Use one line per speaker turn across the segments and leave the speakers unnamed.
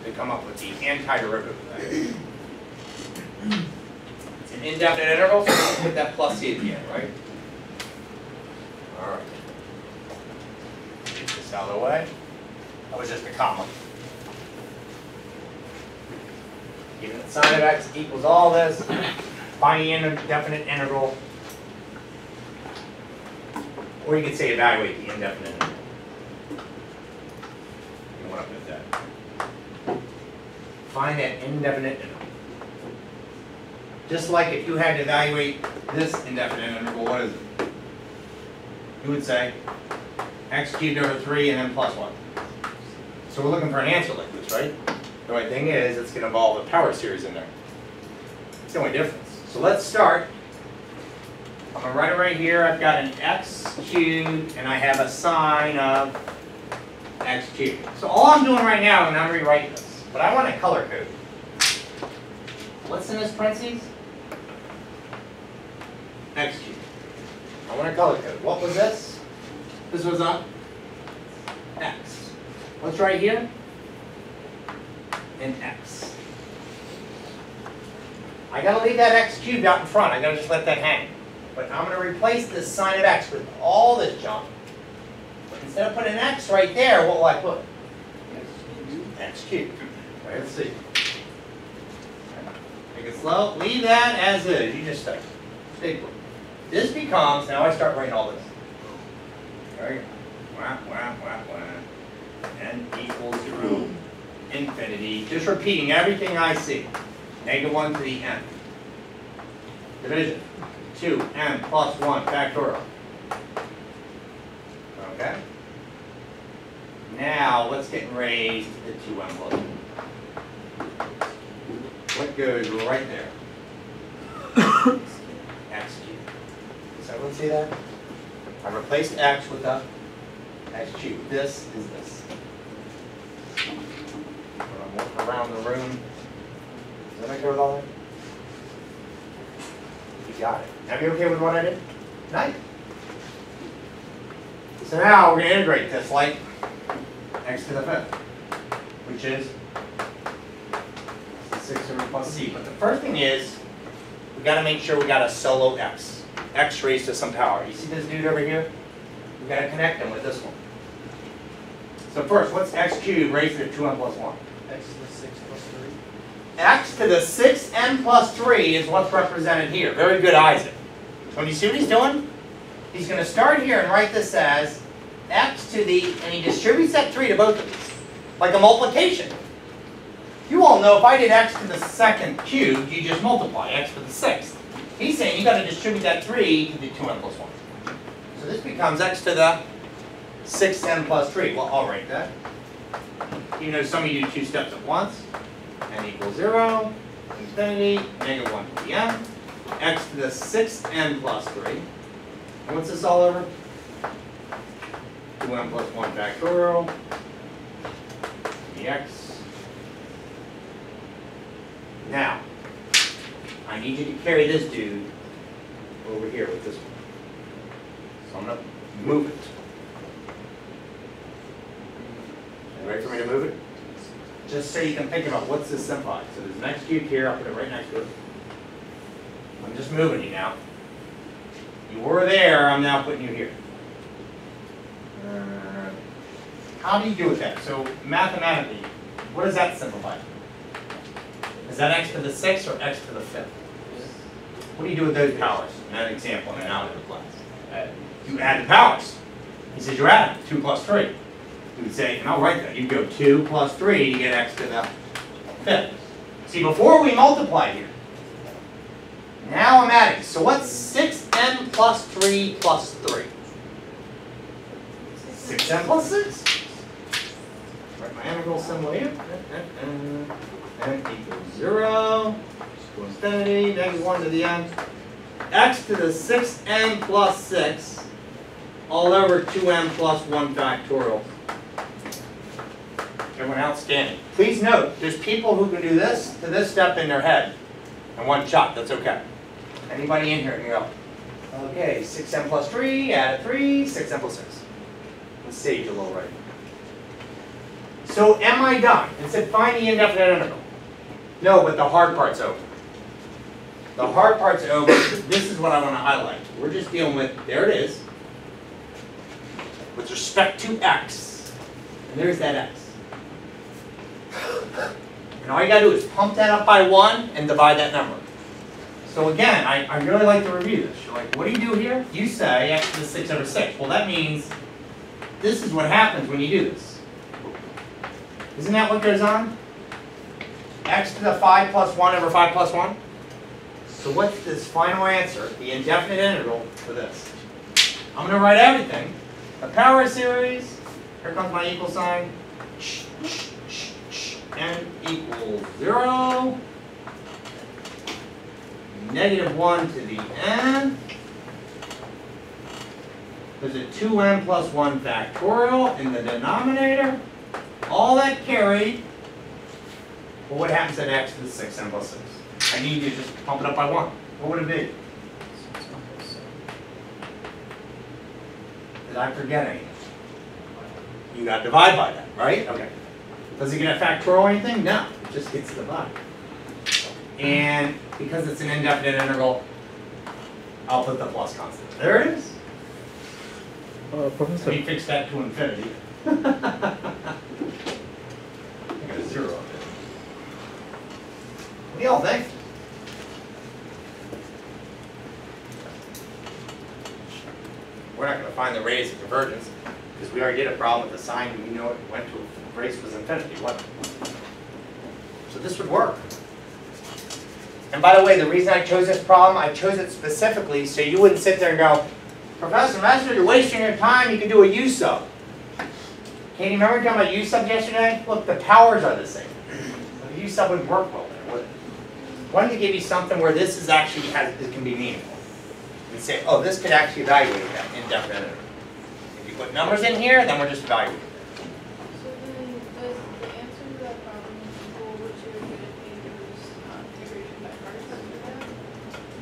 to come up with the antiderivative of that. It's an indefinite interval, so we'll put that plus c at the end, right? All right. Get this out of the way. That was just a comma. Given that sine of x equals all this, find the indefinite integral. Or you could say evaluate the indefinite integral. You want to put that. Find that indefinite interval. Just like if you had to evaluate this indefinite interval, what is it? You would say x cubed over 3 and then plus 1. So we're looking for an answer like this, right? The only thing is it's going to involve a power series in there. It's the only difference. So let's start. I'm going to write it right here. I've got an x cubed and I have a sine of x cubed. So all I'm doing right now is I'm rewriting this. But I want a color code. What's in this parentheses? X cubed. I want a color code. What was this? This was a x. What's right here? An x. I gotta leave that x cubed out in front. I gotta just let that hang. But I'm gonna replace this sine of x with all this junk. But instead of putting an x right there, what will I put? X cubed. Right, let's see. Make it slow. Leave that as is. You just stay put. This becomes, now I start writing all this. There we go. Wah, wah, wah, wah. N equals 0. Infinity. Just repeating everything I see. -1 to the n. Division. 2n plus 1 factorial. Okay? Now, what's getting raised to the 2n plus 1? What goes right there? X cubed. Does everyone see that? I replaced x with the x cubed. This is this. When I'm walking around the room, does that go with all that? You got it. Now, you okay with what I did? Nice. So now we're going to integrate this like x to the 5th, which is 6 over plus c. But the first thing is, we got to make sure we got a solo x. X raised to some power. You see this dude over here? We got to connect him with this one. So first, what's x cubed raised to 2n plus 1?
X to the 6 plus 3.
X to the 6n plus 3 is what's represented here. Very good, Isaac. So when you see what he's doing? He's going to start here and write this as x to the, and he distributes that 3 to both of these. Like a multiplication. You all know if I did x to the 2nd cubed, you just multiply x to the 6th. He's saying you got to distribute that 3 to the 2n plus 1. So this becomes x to the 6n plus 3. Well, I'll write that. Even though some of you do 2 steps at once. N equals 0, infinity, -1 to the n. X to the 6n plus 3. And what's this all over? 2n plus 1 factorial. Dx. Now, I need you to carry this dude over here with this one. So I'm going to move it. You ready for me to move it? Just so you can think about what's this simplified. So there's an x cubed here, I'll put it right next to it. I'm just moving you now. You were there, I'm now putting you here. How do you do with that? So mathematically, what does that simplify? Is that x to the 6th or x to the 5th? What do you do with those powers in that example in an algebra class? You add the powers. He says you add them, 2 plus 3. You would say, and I'll write that, you go 2 plus 3 to get x to the 5th. See, before we multiply here, now I'm adding. So what's 6n plus 3 plus 3? 6n plus 6? Write my integral symbol here. N equals 0, to infinity, -1 to the n. X to the 6n plus 6, all over 2n plus 1 factorial. Everyone outstanding. Please note, there's people who can do this to this step in their head in one shot. That's okay. Anybody in here can go, okay, 6n plus 3, add a 3, 6n plus 6. Let's sage a little right. So am I done? It said find the indefinite integral. No, but the hard part's over. The hard part's over. This is what I want to highlight. We're just dealing with, there it is, with respect to x. And there's that x. And all you got to do is pump that up by 1 and divide that number. So again, I really like to review this. You're like, what do you do here? You say x to the 6 over 6. Well, that means this is what happens when you do this. Isn't that what goes on? X to the 5 plus 1 over 5 plus 1? So what's this final answer, the indefinite integral for this? I'm going to write everything. The power series, here comes my equal sign, n equals 0, negative 1 to the n. There's a 2n plus 1 factorial in the denominator. All that carried. Well, what happens at x to the 6n plus 6? I need you to just pump it up by 1. What would it be? Did I forget anything? You got to divide by that, right? Okay. Does it get a factorial or anything? No. It just gets to divide. And because it's an indefinite integral, I'll put the plus constant. There it is.
Professor.
Let me fix that to infinity. I got a 0 up there. What do y'all think? We're not going to find the radius of convergence because we already did a problem with the sign and we know it went to a radius was infinity. What? So this would work. And by the way, the reason I chose this problem, I chose it specifically so you wouldn't sit there and go, Professor, you're wasting your time. You can do a U sub. Katie, remember talking about U sub yesterday? Look, the powers are the same. The U sub would work well there, wouldn't it? Why don't you give you something where this is actually it can be meaningful? And say, oh, this could actually evaluate that indefinite integral. If you put numbers in here, then we're just evaluating it.
So then, does the answer to that problem equal what you were going to integration by parts?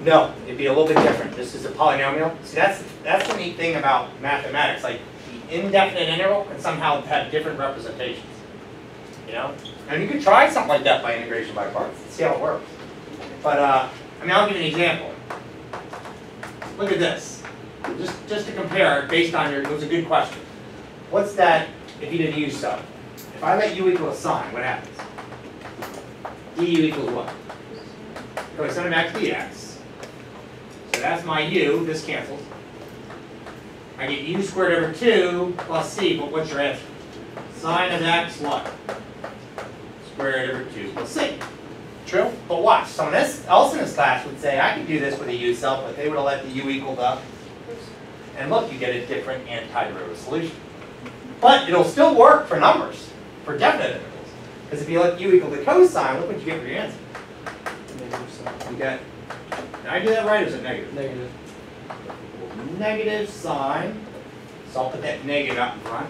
No, it'd be a little bit different. This is a polynomial. See, that's the neat thing about mathematics. Like the indefinite integral can somehow have different representations. You know, and you could try something like that by integration by parts and see how it works. But I mean, I'll give you an example. Look at this. Just to compare, based on it was a good question. What's that if you did U sub? If I let u equal a sign, what happens? du equals what? Cosine of x dx. So that's my u, this cancels. I get u squared over 2 plus c, but what's your answer? Sine of x what? Squared over 2 plus c. True? But watch, someone else in this class would say, I could do this with a u sub, but they would have let the u equal up. And look, you get a different antiderivative solution. But it'll still work for numbers, for definite intervals. Because if you let u equal the cosine, look what you get for your answer. You get, did I do that right or is it negative?
Negative.
Negative sine. So I'll put that negative out in front.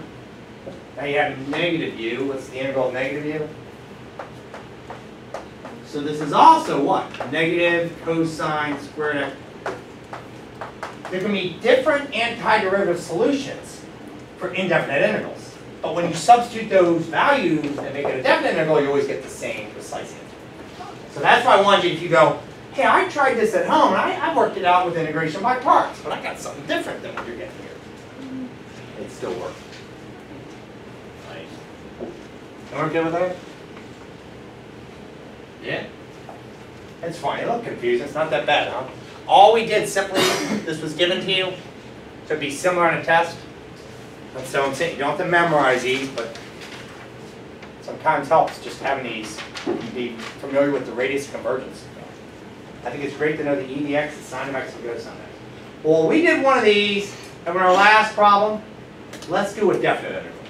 Now you have negative u. What's the integral of negative u? So this is also what? Negative cosine squared x. There can be different antiderivative solutions for indefinite integrals. But when you substitute those values and make it a definite integral, you always get the same precise answer. So that's why I wanted you, if you go, hey, I tried this at home, and I worked it out with integration by parts, but I got something different than what you're getting here. It still works. Right? Everyone good with that? Yeah? It's fine. It looked confusing. It's not that bad, huh? All we did simply, this was given to you to be similar on a test. And so I'm saying you don't have to memorize these, but sometimes helps just having these, be familiar with the radius of convergence. I think it's great to know the e dx, the sine of x, and cosine of x. Well, we did one of these, and in our last problem, let's do a definite integral.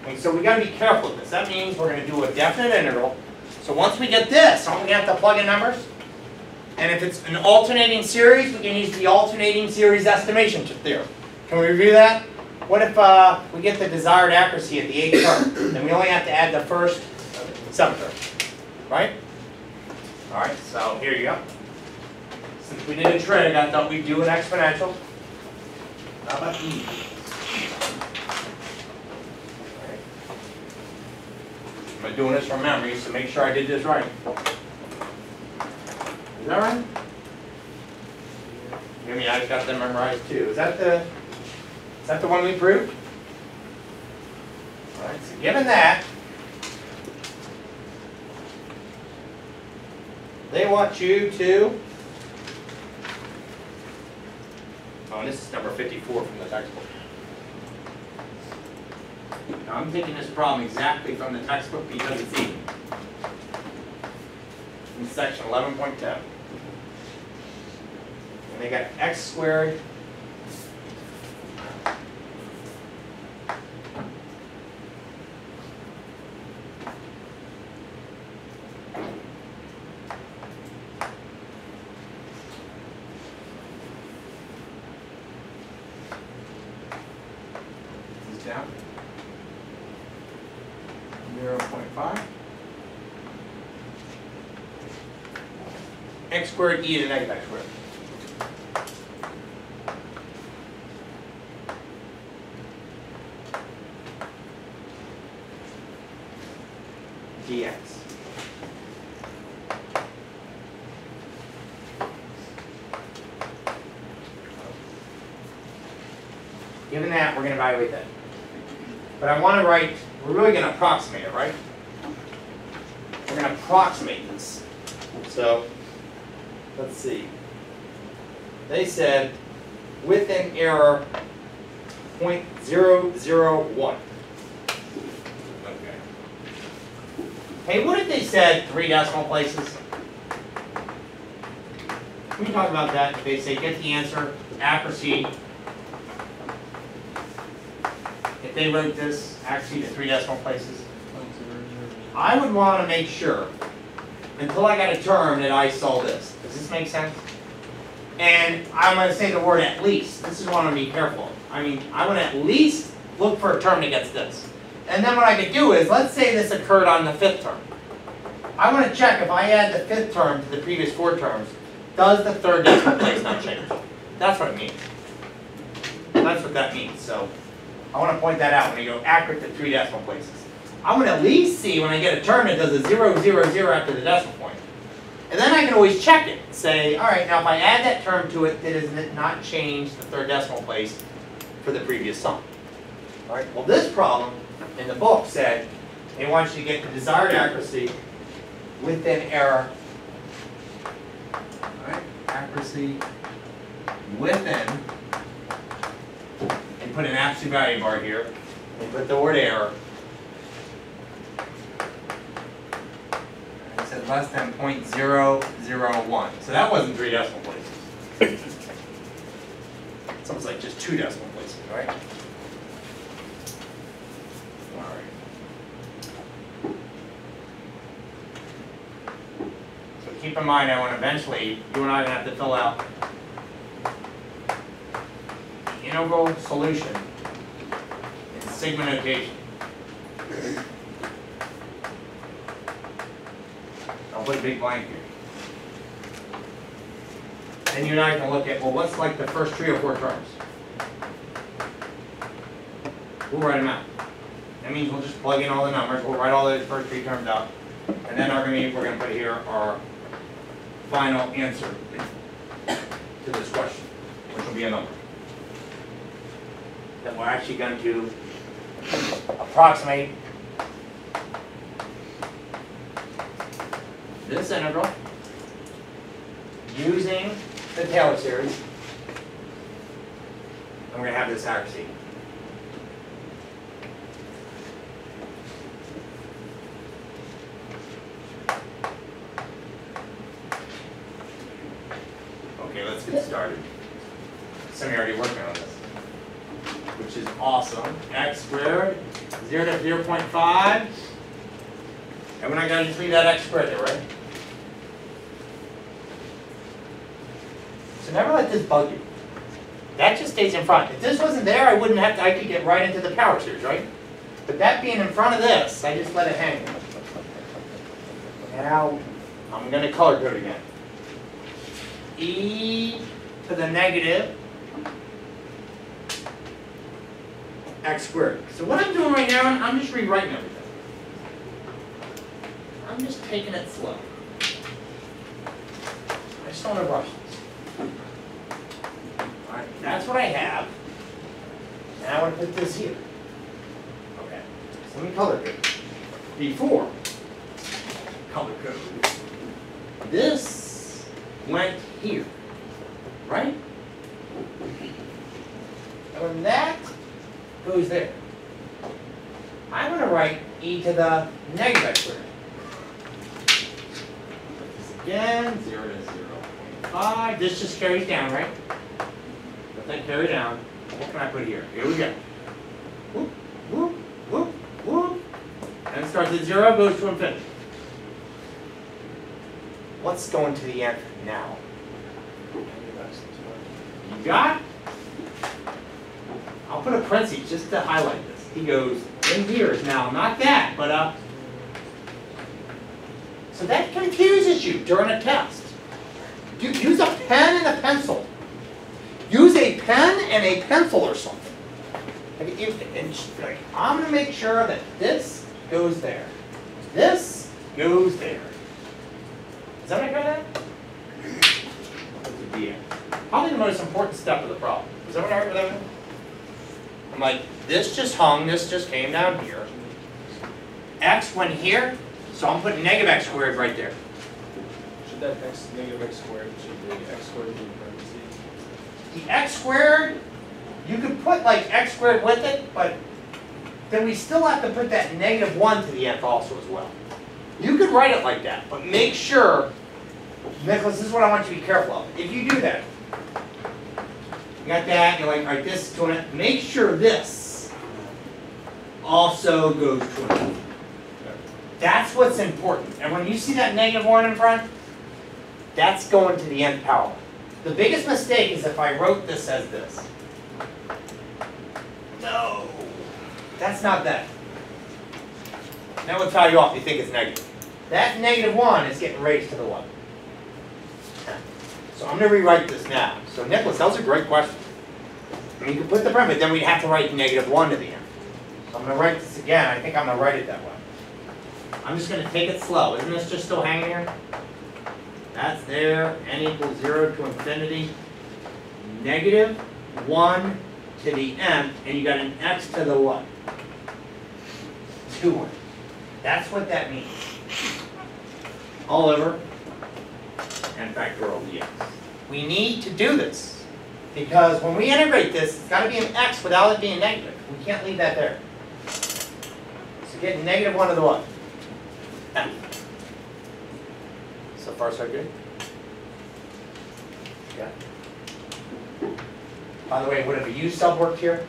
And so we got to be careful with this. That means we're going to do a definite integral. So once we get this, aren't we going to have to plug in numbers? And if it's an alternating series, we can use the alternating series estimation theorem. Can we review that? What if we get the desired accuracy at the 8th term? Then we only have to add the first 7th term. Right? Alright, so here you go. Since we did a trig, I thought we'd do an exponential. How about e? I'm doing this from memory, so make sure I did this right. Is that right? I mean, I've got them memorized too. Is that the one we proved? All right, so given that, they want you to, oh, and this is number 54 from the textbook. Now I'm taking this problem exactly from the textbook because it's easy. In section 11.10. And they got x squared this is down 0.5 x squared e to the negative x squared. dx. Given that, we're going to evaluate that. But I want to write, we're really going to approximate it, right? We're going to approximate this. So, let's see. They said within error 0.001. Hey, what if they said 3 decimal places? Can we talk about that? If they say get the answer, accuracy. If they wrote this accuracy to 3 decimal places, I would want to make sure until I got a term that I saw this. Does this make sense? And I'm going to say the word at least. This is what I'm going to be careful. I mean, I want to at least look for a term that gets this. And then what I could do is, let's say this occurred on the 5th term. I want to check if I add the 5th term to the previous 4 terms, does the 3rd decimal place not change? That's what it means. That's what that means. So I want to point that out when you go accurate to 3 decimal places. I want to at least see when I get a term that does a 0, 0, 0 after the decimal point. And then I can always check it and say, all right, now if I add that term to it, does it not change the 3rd decimal place for the previous sum? All right, well this problem in the book said they want you to get the desired accuracy within error. All right, accuracy within, and put an absolute value bar here, and put the word error. And it said less than 0.001. So that wasn't 3 decimal places. It's almost like just 2 decimal places, right? Keep in mind, I want eventually, you and I are going to have to fill out the integral solution in sigma notation. I'll put a big blank here. Then you and I can look at, well, what's like the first 3 or 4 terms? We'll write them out. That means we'll just plug in all the numbers. We'll write all those first 3 terms out. And then we're going to put here our final answer to this question, which will be a number that we're actually going to approximate this integral using the Taylor series, and we're going to have this accuracy. Okay, let's get started. Some of you are already working on this, which is awesome. X squared, 0 to 0.5. And we're not going to just leave that x squared there, right? So never let this bug you. That just stays in front. If this wasn't there, I wouldn't have to, I could get right into the power series, right? But that being in front of this, I just let it hang. Now, I'm going to color code again. E to the negative x squared. So what I'm doing right now, I'm just rewriting everything. I'm just taking it slow. I just don't want to rush this. Alright, that's what I have. Now I want to put this here. Okay, so let me color code. Before, color code. This went here, right? And when that goes there, I'm going to write e to the negative x squared. Again, 0 to 0.5. This just carries down, right? Let that carry down. What can I put here? Here we go. Whoop, whoop, whoop, whoop. And it starts at 0, goes to infinity. What's going to the end now? You got? I'll put a parenthesis just to highlight this. He goes in here is now not that, but up. So that confuses you during a test. Use a pen and a pencil. Use a pen and a pencil or something. I'm going to make sure that this goes there. This goes there. Is that what I got at? Probably the most important step of the problem. Is that what I heard that? I'm like, this just hung, this just came down here. X went here, so I'm putting negative x squared right there.
Should that x negative x squared, should the x squared be in parentheses?
The x squared, you could put like x squared with it, but then we still have to put that negative 1 to the nth also as well. You could write it like that, but make sure, Nicholas, this is what I want you to be careful of. If you do that, you got that, you're like, all right, this is going to, make sure this also goes to an. That's what's important. And when you see that negative 1 in front, that's going to the nth power. The biggest mistake is if I wrote this as this. No, that's not that. That would throw you off if you think it's negative. That negative 1 is getting raised to the 1. So I'm going to rewrite this now. So Nicholas, that was a great question. I mean, you could put the prime, but then we'd have to write negative 1 to the end. So I'm going to write this again. I think I'm going to write it that way. I'm just going to take it slow. Isn't this just still hanging here? That's there. N equals 0 to infinity. Negative 1 to the nth, and you got an x to the what? 2. That's what that means. All over n factorial dx. We need to do this because when we integrate this, it's got to be an x without it being negative. We can't leave that there. So get negative 1 to the what? F. So far, so good? Yeah. By the way, would have a u sub worked here?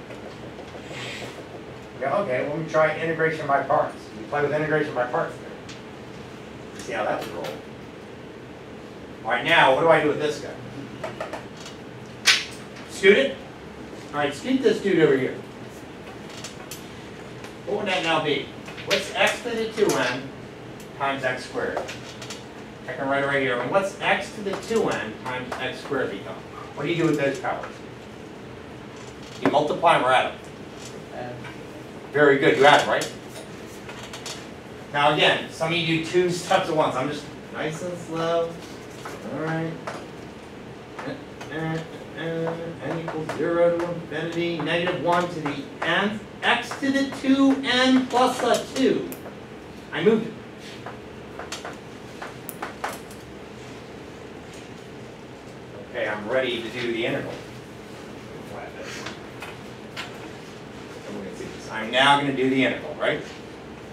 Yeah, okay, let me try integration by parts. We play with integration by parts there. See how that would roll. All right, now, what do I do with this guy? Scoot it? All right, scoot this dude over here. What would that now be? What's x to the 2n times x squared? I can write it right here. And what's x to the 2n times x squared become? What do you do with those powers? You multiply them or add them? Very good, you add them, right? Now again, some of you do 2 steps at once. I'm just nice and slow. All right. N equals 0 to infinity. Negative 1 to the nth. X to the 2n plus a 2. I moved it. Okay, I'm ready to do the integral. I'm now going to do the integral, right?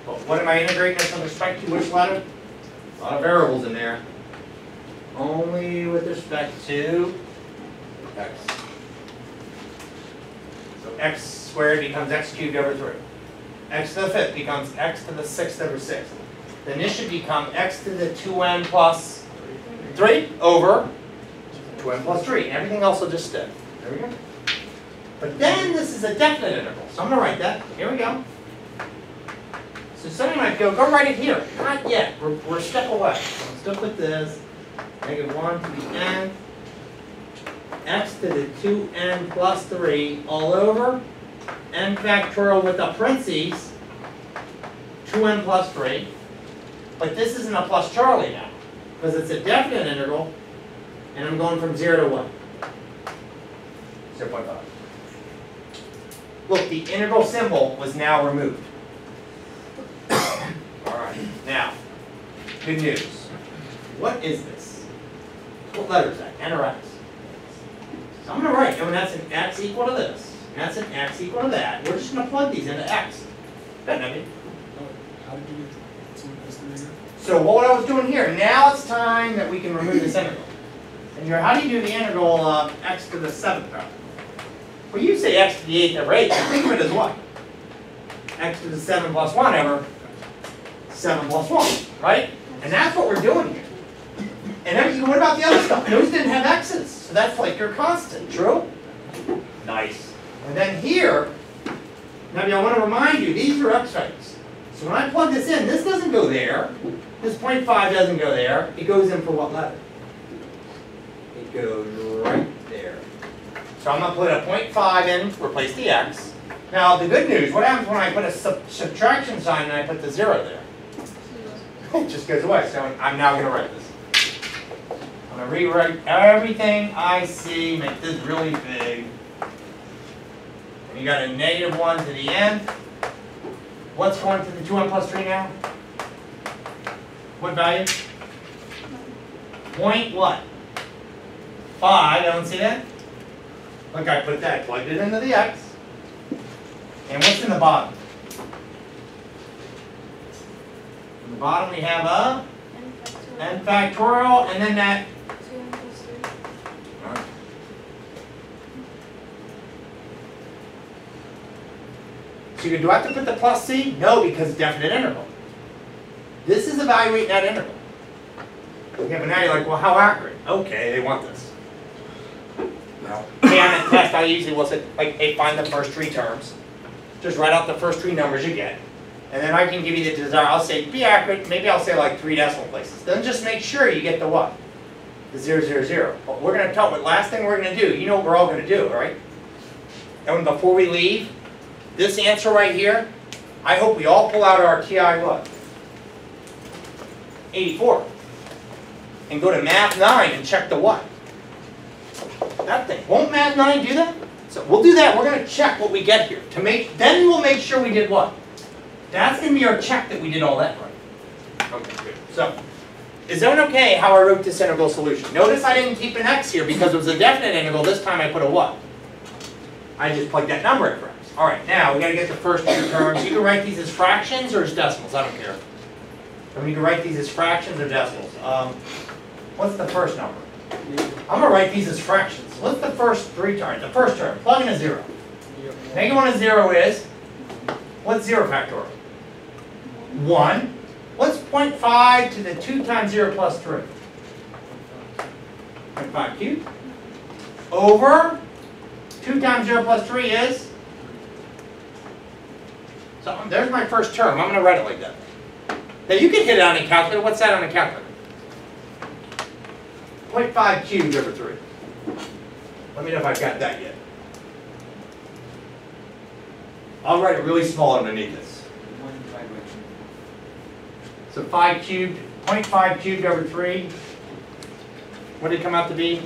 But what am I integrating this with respect to? Which letter? A lot of variables in there. Only with respect to x. So x squared becomes x cubed over 3. X to the 5th becomes x to the 6th over 6. Then this should become x to the 2n plus 3 over 2n plus 3. Everything else will just stay. There we go. But then this is a definite integral. So I'm going to write that. Here we go. So somebody might go write it here. Not yet. We're a step away. So I'm still put this. Negative 1 to the n. X to the 2n plus 3 all over. N factorial with the parentheses. 2n plus 3. but this isn't a plus Charlie now, because it's a definite integral, and I'm going from 0 to what? 0.5. Look, the integral symbol was now removed. Alright, now, good news. What is this? What letter is that? N or X? So I'm going to write, and that's an X equal to this, and that's an X equal to that. We're just going to plug these into X. Doesn't it?
How did you get 2 plus 3 here?
So what I was doing here, now it's time that we can remove this integral. And here, how do you do the integral of x to the 7th power? Well, you say x to the 8th over 8, but think of it as what? X to the 7 plus 1 over 7 plus 1, right? And that's what we're doing here. And then, what about the other stuff? Those didn't have x's, so that's like your constant, true? Nice. And then here, now I want to remind you, these are x values. So when I plug this in, this doesn't go there. This 0.5 doesn't go there. It goes in for what letter? It goes right there. So I'm going to put a 0.5 in, replace the x. Now the good news, what happens when I put a subtraction sign and I put the 0 there? It just goes away. So I'm now going to write this. I'm going to rewrite everything I see, make this really big. And you got a -1 to the end. What's going to the 2n plus 3 now? What value? Point what? 5, I don't see that. Look, I put that, plugged it into the x. And what's in the bottom? In the bottom we have a n factorial, and then that.
2n plus 3.
All right. So do I have to put the plus c? No, because it's definite integral. This is evaluating that integral. Okay, but now you're like, well, how accurate? Okay, they want this. No. Hey, on a test, I usually will say, like, hey, find the first 3 terms. Just write out the first 3 numbers you get. And then I can give you the desired, I'll say, be accurate, maybe I'll say like 3 decimal places. Then just make sure you get the what? The 0, 0, 0. But we're going to tell, what last thing we're going to do, you know what we're all going to do, right? And before we leave, this answer right here, I hope we all pull out our TI what? 84. And go to Math 9 and check the what? That thing. Won't Math 9 do that? So we'll do that. We're going to check what we get here. Then we'll make sure we did what? That's going to be our check that we did all that right. Okay, good. So, is that okay how I wrote this integral solution? Notice I didn't keep an x here because it was a definite integral. This time I put a what? I just plugged that number in for x. All right, now we got to get the first 2 terms. You can write these as fractions or as decimals. I don't care. Or you can write these as fractions or decimals. What's the first number? I'm going to write these as fractions. What's the first 3 terms? The first term, plug in a 0. -1 of 0 is, what's 0 factorial? 1. What's 0.5 to the 2 times 0 plus 3? 0.5 cubed. Over 2 times 0 plus 3 is? So there's my first term. I'm going to write it like that. Now you can hit it on a calculator. What's that on a calculator? 0.5 cubed over 3. Let me know if I've got that yet. I'll write it really small underneath this. So 5 cubed, 0.5 cubed over 3. What did it come out to be?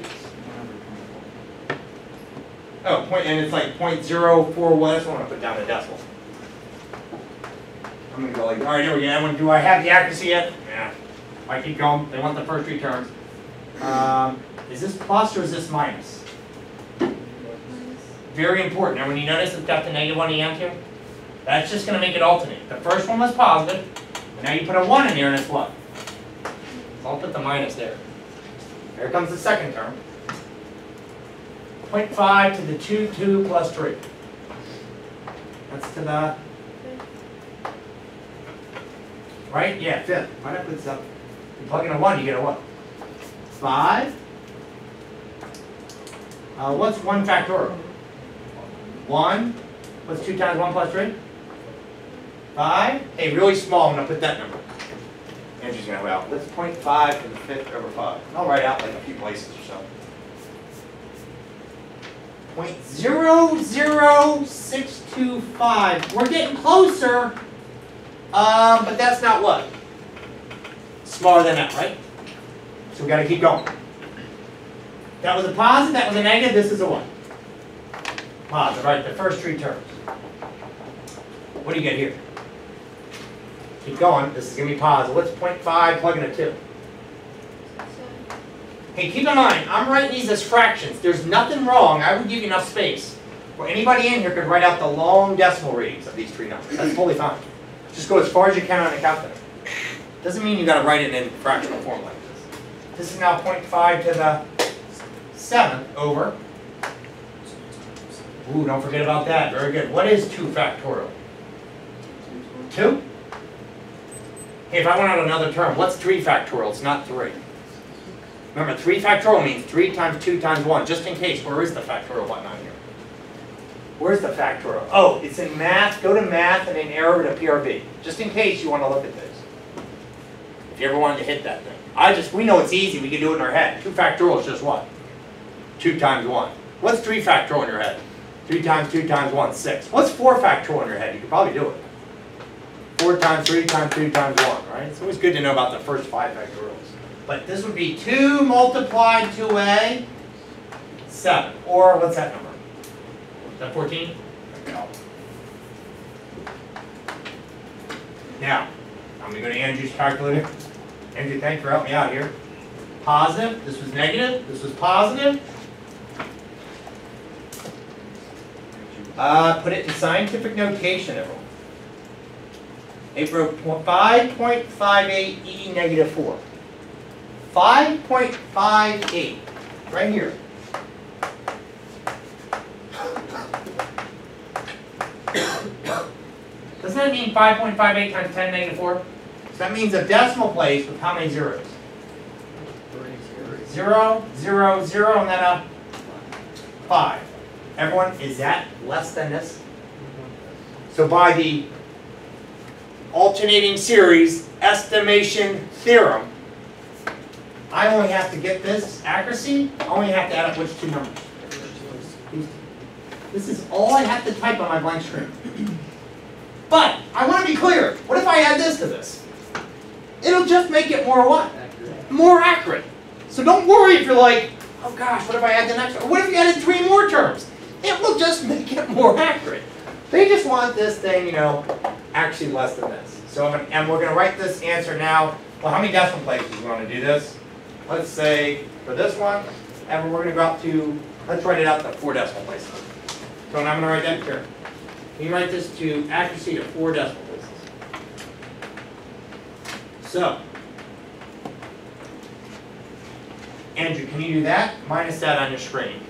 Oh, and it's like 0.041. That's what I'm going to put down the decimal. I'm going to go like, all right, here we go. Do I have the accuracy yet? Yeah. I keep going. They want the first 3 terms. Is this plus or is this minus? Very important. Now when you notice it's got the -1 EM here, that's just going to make it alternate. The first one was positive. Now you put a 1 in there and it's what? So I'll put the minus there. Here comes the second term. 0.5 to the 2 plus 3. That's to the... Right? Yeah, 5th. Why not put this up? You plug in a 1, you get a what? 5. What's 1 factorial? 1. What's 2 times 1 plus 3? 5. Hey, really small. I'm going to put that number. Andrew's going to go out. That's 0.5 to the 5th over 5. I'll write out like a few places or so. 0.00625. We're getting closer. But that's not what? smaller than that, right? So we got to keep going. That was a positive, that was a negative, this is a what? Positive, right? The first three terms. What do you get here? Keep going, this is going to be positive. What's 0.5, plug in a 2? Hey, keep in mind, I'm writing these as fractions. There's nothing wrong, I would give you enough space where anybody in here could write out the long decimal readings of these three numbers. That's totally fine. Just go as far as you can on the calculator. Doesn't mean you got to write it in fractional form like this. This is now 0.5 to the 7th over. Ooh, don't forget about that. Very good. What is 2 factorial? 2? Hey, if I want out another term, what's 3 factorial? It's not 3. Remember, 3 factorial means 3 times 2 times 1. Just in case, where is the factorial button on here? Where's the factorial? Oh, it's in math. Go to math and then arrow to PRV. Just in case you want to look at this. If you ever wanted to hit that thing. We know it's easy. We can do it in our head. 2 factorial is just what? 2 times 1. What's 3 factorial in your head? 3 times 2 times 1, 6. What's 4 factorial in your head? You could probably do it. 4 times 3 times 2 times 1, right? It's always good to know about the first 5 factorials. But this would be 2 multiplied 2a, 7. Or what's that number? Is that 14? No. Now, I'm going to go to Andrew's calculator. Andrew, thanks for helping me out here. Positive. This was negative. This was positive. Put it in scientific notation, everyone. It broke 5.58 e negative 4. 5.58, right here. Doesn't that mean 5.58 times 10 negative 4? So that means a decimal place with how many zeros? 0, 0, 0, and then a 5. Everyone, is that less than this? So by the alternating series estimation theorem, I only have to get this accuracy, I only have to add up which 2 numbers. This is all I have to type on my blank screen. But, I want to be clear, what if I add this to this? It'll just make it more what? More accurate. So don't worry if you're like, oh gosh, what if I add the next one? What if you added 3 more terms? It will just make it more accurate. They just want this thing, actually less than this. So, and we're going to write this answer now. Well, how many decimal places do we want to do this? Let's say, for this one, and we're going to go out to, let's write it out to 4 decimal places. So I'm going to write that here. You write this to accuracy to 4 decimal places. So, Andrew, can you do that? Minus that on your screen.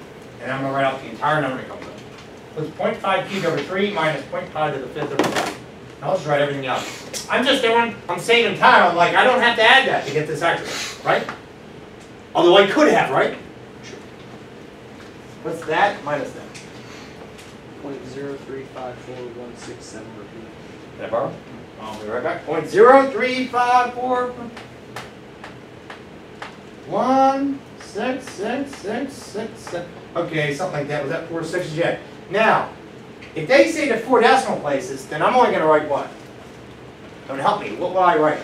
And I'm going to write out the entire number that comes up. So it's 0.5 cubed over 3 minus 0.5 to the 5th over 5. Now let's write everything out. I'm saving time. I'm like, I don't have to add that to get this accurate, right? Although I could have, right? Sure. What's that minus that?
0.0354167 repeat.
Did I borrow? I'll be right back. 0.03541 66666. Okay, something like that. Was that 4 6s yet? Now, if they say to 4 decimal places, then I'm only going to write what? Don't help me. What will I write?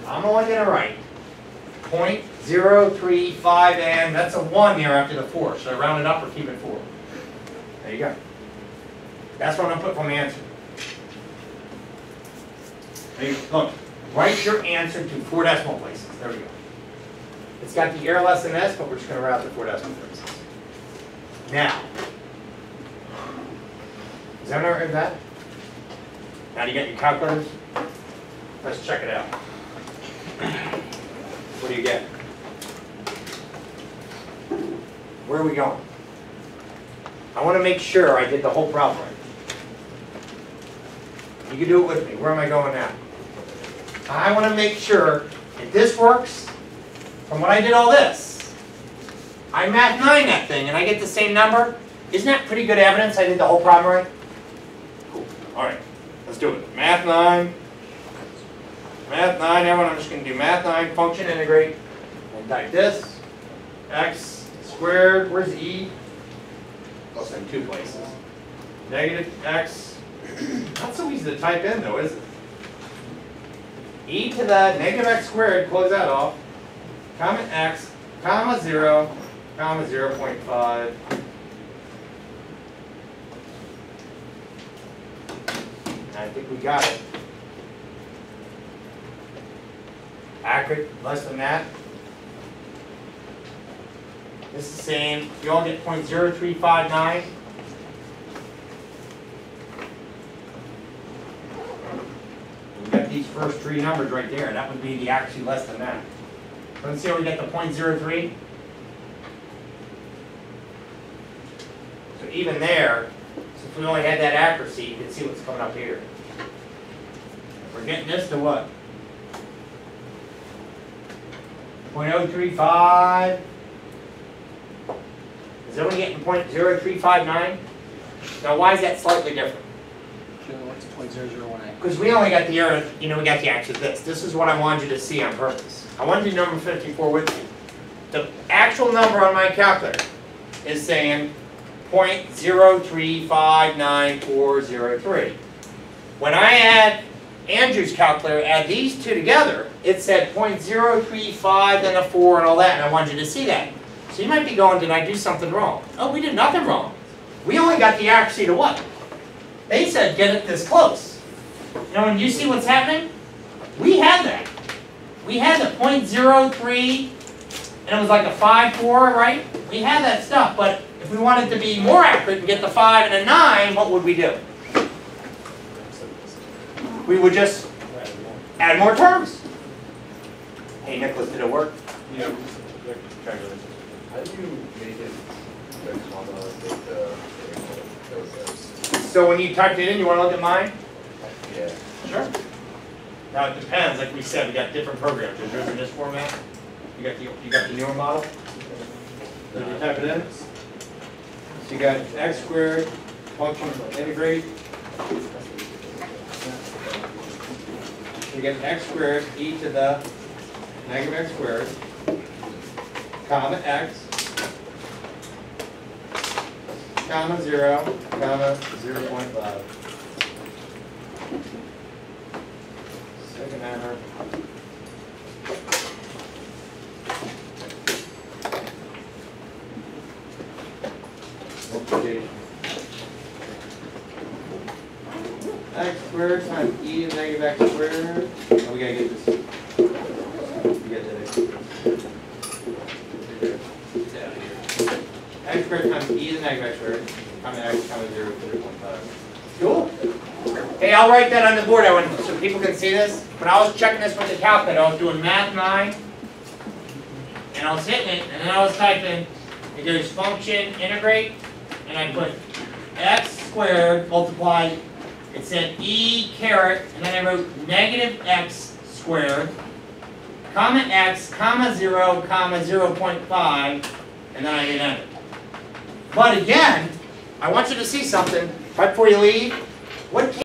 I'm only going to write 0.035, and that's a 1 there after the 4. Should I round it up or keep it 4? There you go. That's what I'm going to put for my answer. There you go. Look, write your answer to 4 decimal places. There we go. It's got the error less than this, but we're just going to route to 4 decimal places. Now, is everyone heard that? Now you got your calculators? Let's check it out. What do you get? Where are we going? I want to make sure I did the whole problem right. You can do it with me. Where am I going now? I want to make sure if this works, from when I did all this, I math 9 that thing and I get the same number. Isn't that pretty good evidence I did the whole problem right? Cool. Alright, let's do it. Math 9. Math 9, everyone, I'm just going to do math 9, function integrate. And type this. X squared, where's E? Oh, it's in 2 places. Negative X. Not so easy to type in though, is it? e to the negative x squared, close that off, comma x, comma 0, comma 0.5. I think we got it. Accurate, less than that. This is the same. You all get 0.0359. We got these first three numbers right there. That would be the actually less than that. Let's see how we get the 0.03. So even there, if we only had that accuracy, you can see what's coming up here. We're getting this to what? 0.035. Is everyone getting 0.0359? Now why is that slightly different?
What's 0.001A?
Because we only got the error, we got the actual this. This is what I wanted you to see on purpose. I wanted you to number 54 with you. The actual number on my calculator is saying 0.0359403. When I add Andrew's calculator, add these two together, it said 0.035, then a 4 and all that, and I wanted you to see that. So you might be going, did I do something wrong? Oh, we did nothing wrong. We only got the accuracy to what? They said get it this close. When you see what's happening, we had that. We had the 0.03, and it was like a 5.4, right? We had that stuff, but if we wanted to be more accurate and get the 5 and a 9, what would we do? We would just add more terms. Hey, Nicholas, did it work?
Yeah. How do you make it the comma with those?
So when you typed it in, you want to look at mine?
Yeah.
Sure. Now it depends. Like we said, we got different programs. There's yours in this format. You got the newer model. Did you type it in? So you got x squared, function integrate. You get x squared e to the negative x squared, comma x, comma 0, comma 0.5. Second hammer. Multiplication. X squared times e to the negative x squared. Oh, we gotta get this. We got that x squared. X squared times e to the negative x squared. Comma x, comma 0, 0.5. Cool. Hey, I'll write that on the board so people can see this. When I was checking this with the calculator, I was doing math 9, and I was hitting it, and then I was typing, it goes function integrate, and I put x squared multiplied. It said e caret, and then I wrote negative x squared, comma x, comma 0, comma 0.5, and then I hit enter. But again, I want you to see something right before you leave. What